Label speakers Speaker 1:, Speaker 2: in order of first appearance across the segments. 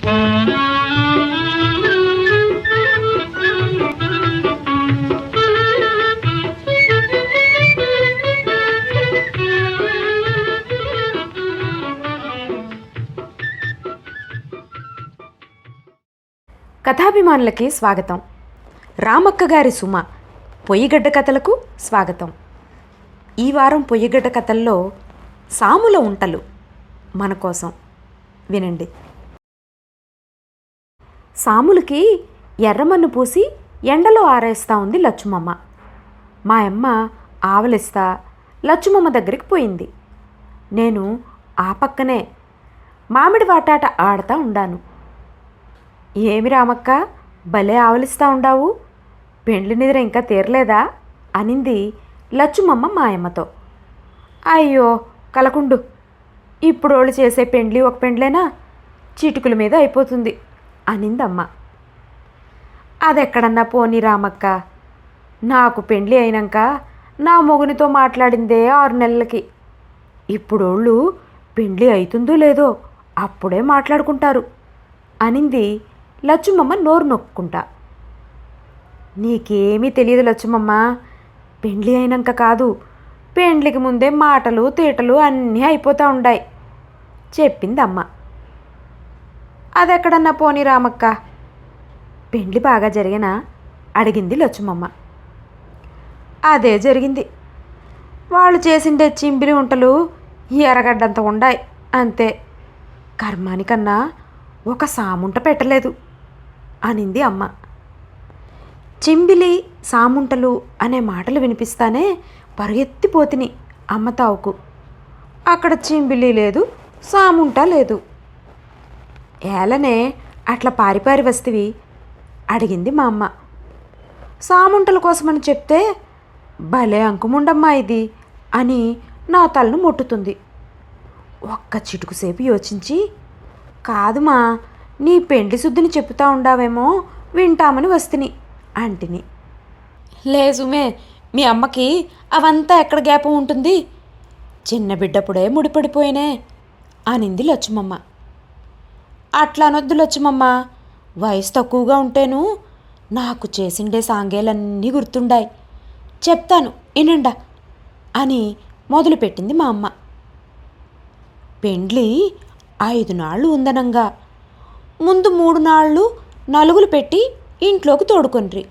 Speaker 1: కథాభిమానులకి స్వాగతం. రామక్క గారి సుమ పొయ్యిగడ్డ కథలకు స్వాగతం. ఈ వారం పొయ్యిగడ్డ కథల్లో సాముల ఉంటలు మన కోసం వినండి. సాములకి ఎర్రమన్ను పూసి ఎండలో ఆరేస్తా ఉంది లచ్చుమమ్మ. మా అమ్మ ఆవలిస్తా లచ్చుమమ్మ దగ్గరికి పోయింది. నేను ఆ పక్కనే మామిడి వాటాట ఆడుతూ ఉండాను. ఏమి రామక్క, భలే ఆవలిస్తూ ఉండావు, పెండ్లి నిద్ర ఇంకా తీరలేదా అనింది లచ్చుమమ్మ మాయమ్మతో. అయ్యో కలకుండు, ఇప్పుడోళ్ళు చేసే పెండ్లి ఒక పెండ్లేనా, చిటుకుల మీద అయిపోతుంది అనిందమ్మ. అదెక్కడన్నా పోనీ రామక్క, నాకు పెండ్లి అయినాక నా మొగునితో మాట్లాడిందే 6 నెలలకి. ఇప్పుడోళ్ళు పెండ్లి అవుతుందో లేదో అప్పుడే మాట్లాడుకుంటారు అనింది లచ్చుమమ్మ నోరు నొక్కుంటా. నీకేమీ తెలియదు లచ్చుమమ్మ, పెండ్లి అయినాక కాదు, పెండ్లికి ముందే మాటలు తీటలు అన్నీ అయిపోతూ ఉండాయి చెప్పిందమ్మ. అదెక్కడన్నా పోనీ రామక్క, పెండ్లి బాగా జరిగినా అడిగింది లచ్చుమమ్మ. అదే జరిగింది, వాళ్ళు చేసిండే చింపిరి ఉంటలు ఎరగడ్డంత ఉండాయి అంతే, కర్మానికన్నా ఒక సాముంట పెట్టలేదు అనింది అమ్మ. చింబిలి సాముంటలు అనే మాటలు వినిపిస్తానే పరుగెత్తిపోతిని అమ్మ తావుకు. అక్కడ చింబిలి లేదు, సాముంట లేదు. ఏలనే అట్లా పారిపారి వస్తేవి అడిగింది మా అమ్మ. సాముంటల కోసమని చెప్తే భలే అంకుముండమ్మా ఇది అని నా తలను మొట్టుతుంది. ఒక్క చిటుకుసేపు యోచించి, కాదుమా, నీ పెండ్లి శుద్ధిని చెప్తా ఉండావేమో వింటామని వస్తుని అంటిని. లేజుమే, మీ అమ్మకి అవంతా ఎక్కడ గ్యాపం ఉంటుంది, చిన్న బిడ్డప్పుడే ముడిపడిపోయినే అనింది లచ్చుమమ్మ. అట్లా అనొద్దు లచ్చుమమ్మ, వయసు తక్కువగా ఉంటేను నాకు చేసిండే సాంగేలన్నీ గుర్తుండాయి, చెప్తాను ఇనండా అని మొదలుపెట్టింది మా అమ్మ. పెండ్లి 5 నాళ్ళు ఉందనంగా ముందు 3 నాళ్ళు నలుగులు పెట్టి ఇంట్లోకి తోడుకొండ్రి.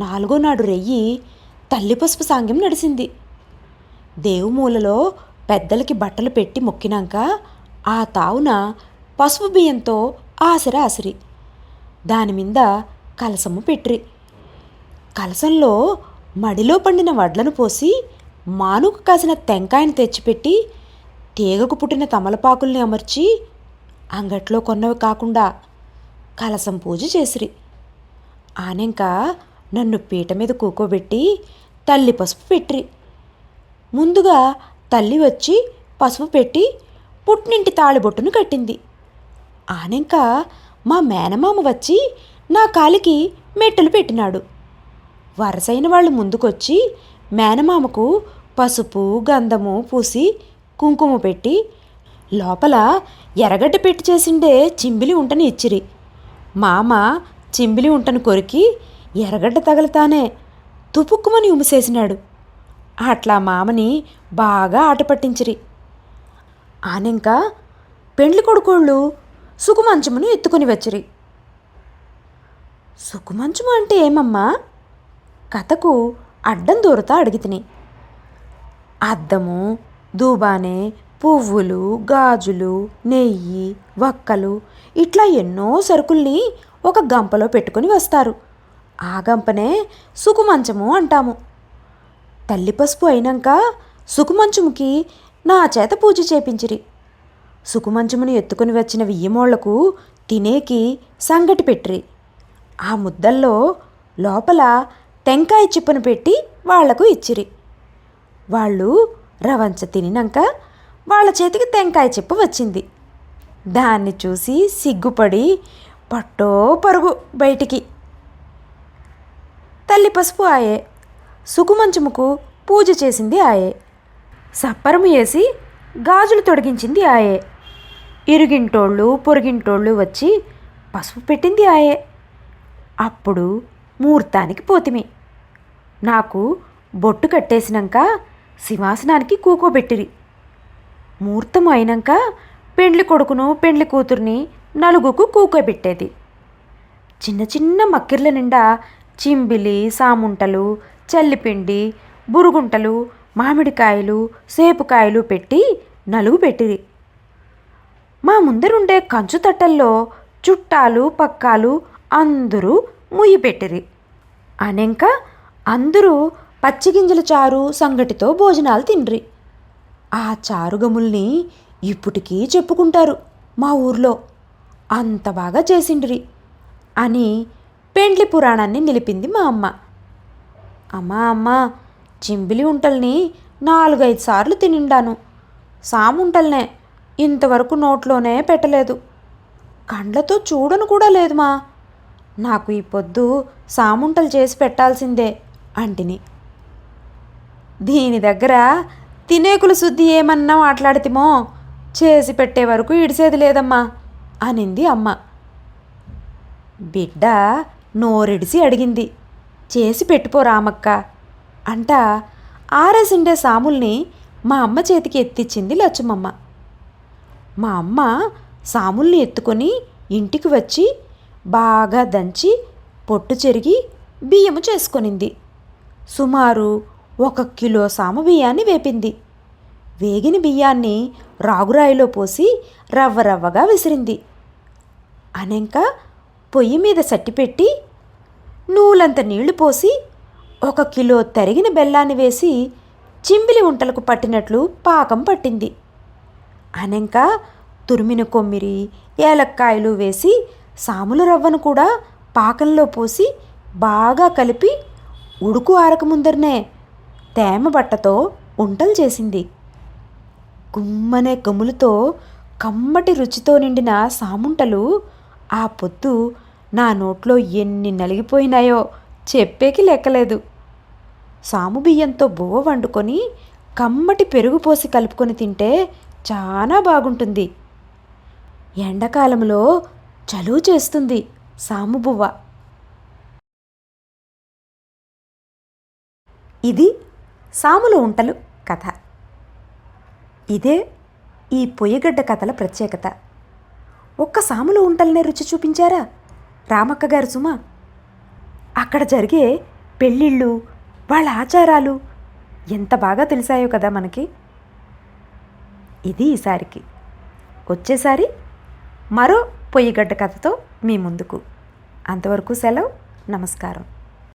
Speaker 1: 4వ నాడు రెయ్యి తల్లి పసుపు సాంగ్యం నడిచింది. దేవుమూలలో పెద్దలకి బట్టలు పెట్టి మొక్కినాక ఆ తావున పసుపు బియ్యంతో ఆసిరి దానిమీద కలసము పెట్రి. కలసంలో మడిలో పండిన వడ్లను పోసి మానుకు కాసిన టెంకాయను తెచ్చిపెట్టి తీగకు పుట్టిన తమలపాకుల్ని అమర్చి అంగట్లో కొన్నవి కాకుండా కలసం పూజ చేసిరి. ఆనెంక నన్ను పీట మీద కూకోబెట్టి తల్లి పసుపు పెట్రి. ముందుగా తల్లి వచ్చి పసుపు పెట్టి పుట్టినింటి తాళిబొట్టును కట్టింది. ఆనెంక మా మేనమామ వచ్చి నా కాలికి మెట్టలు పెట్టినాడు. వరసైన వాళ్ళు ముందుకొచ్చి మేనమామకు పసుపు గంధము పూసి కుంకుమ పెట్టి లోపల ఎర్రగడ్డ పెట్టి చేసిండే చింబిలి ఉంటని ఇచ్చిరి. మామ చింబిలి ఉంటను కొరికి ఎర్రగడ్డ తగలతానే తుపుక్కుమని ఉమిసేసినాడు. అట్లా మామని బాగా ఆట పట్టించిరి. ఆనెంక పెండ్లి కొడుకోళ్ళు సుకుమంచమును ఎత్తుకొని వచ్చిరి. సుకుమంచము అంటే ఏమమ్మా, కథకు అడ్డం దూరతా అడిగితిని. అద్దము, దూబానే, పువ్వులు, గాజులు, నెయ్యి, వక్కలు ఇట్లా ఎన్నో సరుకుల్ని ఒక గంపలో పెట్టుకొని వస్తారు. ఆ గంపనే సుకుమంచము అంటాము. తల్లి పసుపు అయినాక సుకుమంచముకి నా చేత పూజ చేపించిరి. సుకుమంచమును ఎత్తుకొని వచ్చిన వియ్యమోళ్లకు తినేకి సంగటి పెట్టిరి. ఆ ముద్దల్లో లోపల టెంకాయ చిప్పను పెట్టి వాళ్లకు ఇచ్చిరి. వాళ్ళు రవంచ తినినాక వాళ్ళ చేతికి టెంకాయ చిప్ప వచ్చింది. దాన్ని చూసి సిగ్గుపడి పట్టో పరుగు బయటికి. తల్లి పసుపు ఆయే, సుకుమంచముకు పూజ చేసింది ఆయే, సప్పరము వేసి గాజులు తొడిగించింది ఆయే. ఇరుగింటోళ్ళు పొరుగింటోళ్ళు వచ్చి పసుపు పెట్టింది ఆయే. అప్పుడు ముహూర్తానికి పోతిమి. నాకు బొట్టు కట్టేసినాక సింహాసనానికి కూకోబెట్టిరి. ముహూర్తం అయినాక పెండ్లి కొడుకును పెండ్లి కూతుర్ని నలుగుకు కూకోబెట్టేది. చిన్న చిన్న మక్కిర్ల నిండా చింబిలి, సాముంటలు, చల్లిపిండి, బురుగుంటలు, మామిడికాయలు, సేపుకాయలు పెట్టి నలుగు పెట్టిరి. మా ముందరుండే కంచు తట్టల్లో చుట్టాలు పక్కాలు అందరూ ముయ్యి పెట్టిరి. అనేంక అందరూ పచ్చిగింజల చారు సంగటితో భోజనాలు తిండ్రి. ఆ చారుగముల్ని ఇప్పటికీ చెప్పుకుంటారు మా ఊర్లో, అంత బాగా చేసిండ్రి అని పెండ్లి పురాణాన్ని నిలిపింది మా అమ్మ. అమ్మ చింబిలి ఉంటల్ని 4-5 సార్లు తినిండాను. సాముంటల్నే ఇంతవరకు నోట్లోనే పెట్టలేదు. కండ్లతో చూడను కూడా లేదు మా. నాకు ఈ పొద్దు సాముంటలు చేసి పెట్టాల్సిందే అంటిని. దీని దగ్గర తినేకులు శుద్ధి ఏమన్నా మాట్లాడితేమో చేసి పెట్టే వరకు ఇడిసేది లేదమ్మా అనింది అమ్మ. బిడ్డ నోరిడిసి అడిగింది, చేసి పెట్టుపో రామక్క అంట ఆరేసిండే సాముల్ని మా అమ్మ చేతికి ఎత్తిచ్చింది లచ్చుమమ్మ. మా అమ్మ సాముల్ని ఎత్తుకొని ఇంటికి వచ్చి బాగా దంచి పొట్టు చెరిగి బియ్యము చేసుకొనింది. సుమారు 1 కిలో సాము బియ్యాన్ని వేపింది. వేగిన బియ్యాన్ని రాగురాయిలో పోసి రవ్వ రవ్వగా విసిరింది. అనేంక పొయ్యి మీద సట్టిపెట్టి నూలంత నీళ్లు పోసి 1 కిలో తరిగిన బెల్లాన్ని వేసి చింబిలి ఉంటలకు పట్టినట్లు పాకం పట్టింది. అనేంక తురిమిన కొమ్మిరి, ఏలక్కాయలు వేసి సాముల రవ్వను కూడా పాకంలో పోసి బాగా కలిపి ఉడుకు ఆరక ముందరనే తేమ బట్టతో ఉంటలు చేసింది. గుమ్మనే గమ్ములతో కమ్మటి రుచితో నిండిన సాముంటలు ఆ పొద్దు నా నోట్లో ఎన్ని నలిగిపోయినాయో చెప్పేకి లెక్కలేదు. సాము బియ్యంతో బువ్వ వండుకొని కమ్మటి పెరుగు పోసి కలుపుకొని తింటే చాలా బాగుంటుంది. ఎండాకాలంలో చలువ చేస్తుంది సాము బువ్వ. ఇది సాముల ఉంటలు కథ. ఇదే ఈ పొయ్యిగడ్డ కథల ప్రత్యేకత. ఒక్క సాముల ఉంటలనే రుచి చూపించారా రామక్క గారు సుమ. అక్కడ జరిగే పెళ్ళిళ్ళు, వాళ్ళ ఆచారాలు ఎంత బాగా తెలిసాయో కదా మనకి. ఇది ఈసారికి. వచ్చేసారి మరో పొయ్యిగడ్డ కథతో మీ ముందుకు. అంతవరకు సెలవు. నమస్కారం.